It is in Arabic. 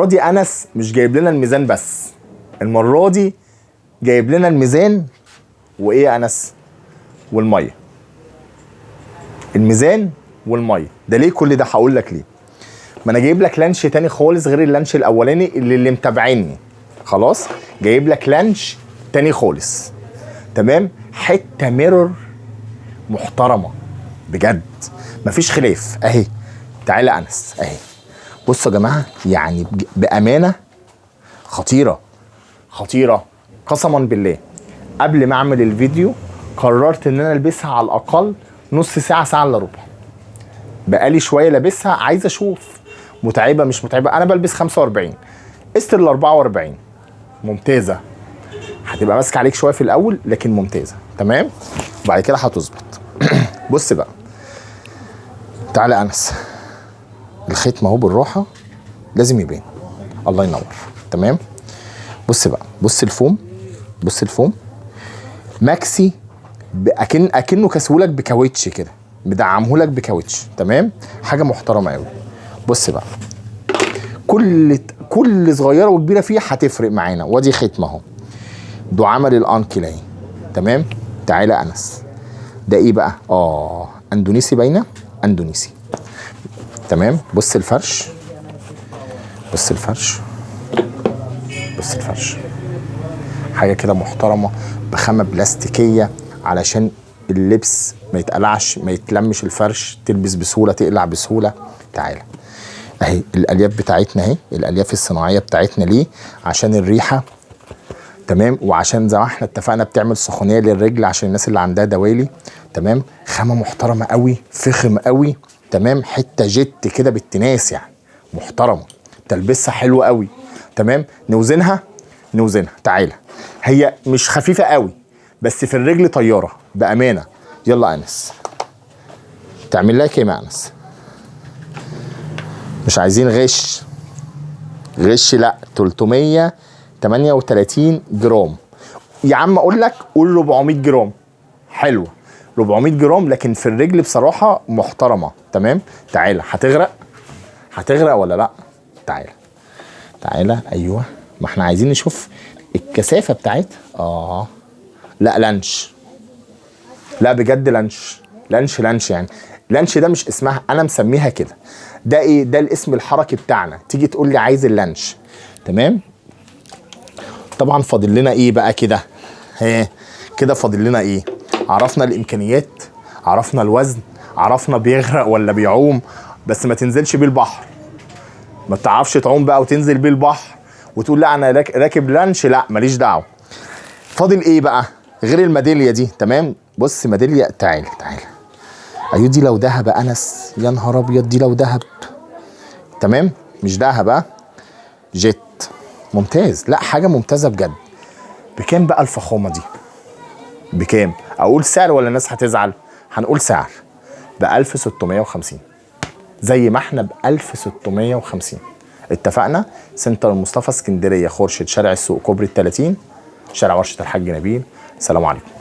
دي انس مش جايب لنا الميزان بس، المره دي جايب لنا الميزان وايه يا انس؟ والميه. الميزان والميه. ده ليه كل ده؟ هقول لك ليه. ما انا جايب لك لانش تاني خالص غير اللانش الاولاني اللي متابعيني. خلاص جايب لك لانش تاني خالص. تمام. حته ميرور محترمه بجد مفيش خلاف اهي. تعالى انس اهي. بصوا يا جماعه يعني بامانه خطيره خطيره قسما بالله. قبل ما اعمل الفيديو قررت ان انا البسها على الاقل نص ساعه ساعه الا ربع. بقالي شويه لابسها عايز اشوف متعبه مش متعبه. انا بلبس 45 استر ال 44 ممتازه. هتبقى ماسكه عليك شويه في الاول لكن ممتازه. تمام. وبعد كده هتظبط. بص بقى تعالى انس. الختم اهو بالراحه لازم يبان. الله ينور. تمام. بص بقى بص الفوم. بص الفوم ماكسي اكنه كسولك بكاوتش كده مدعمهولك بكاوتش. تمام. حاجه محترمه قوي. بص بقى كل صغيره وكبيره فيها هتفرق معانا. وادي ختم اهو دعامه للانكل اهي. تمام. تعالى انس. ده ايه بقى؟ اندونيسي باينه. اندونيسي. تمام. بص الفرش. بص الفرش. بص الفرش حاجه كده محترمه بخامه بلاستيكيه علشان اللبس ما يتقلعش ما يتلمش الفرش. تلبس بسهوله تقلع بسهوله. تعالى اهي الالياف بتاعتنا اهي. الالياف الصناعيه بتاعتنا ليه؟ عشان الريحه. تمام. وعشان زي ما احنا اتفقنا بتعمل سخونيه للرجل عشان الناس اللي عندها دوالي. تمام. خامه محترمه قوي فخم قوي. تمام. حته جت كده بالتناس يعني محترمه. تلبسها حلو قوي. تمام. نوزنها. تعالى. هي مش خفيفه قوي بس في الرجل طياره بامانه. يلا انس تعمل لها كام يا انس؟ مش عايزين غش لا. 338 جرام يا عم. اقول لك قول 400 جرام حلوه. 400 جرام لكن في الرجل بصراحه محترمه. تمام. تعالى. هتغرق ولا لا؟ تعالى. ايوه ما احنا عايزين نشوف الكثافه بتاعتها. لا لانش. لا بجد لانش يعني. لانش ده مش اسمها انا مسميها كده. ده ايه؟ ده الاسم الحركي بتاعنا. تيجي تقول لي عايز اللانش. تمام. طبعا فاضل لنا ايه بقى كده؟ كده فاضل لنا ايه؟ عرفنا الامكانيات، عرفنا الوزن، عرفنا بيغرق ولا بيعوم. بس ما تنزلش بيه البحر. ما بتعرفش تعوم بقى وتنزل بيه البحر وتقول لا انا راكب لانش. لا ماليش دعوه. فاضل ايه بقى غير الميداليه دي؟ تمام. بص ميداليه. تعالى. ايوه دي لو دهب يا انس يا نهار ابيض. دي لو دهب. تمام. مش دهب جيت. ممتاز. لا حاجه ممتازه بجد. بكام بقى الفخامه دي؟ بكام؟ اقول سعر ولا الناس هتزعل؟ هنقول سعر ب 1650 زي ما احنا ب 1650. اتفقنا. سنتر مصطفى اسكندريه خورشيد شارع السوق كوبري ال30 شارع ورشه الحاج نبيل. سلام عليكم.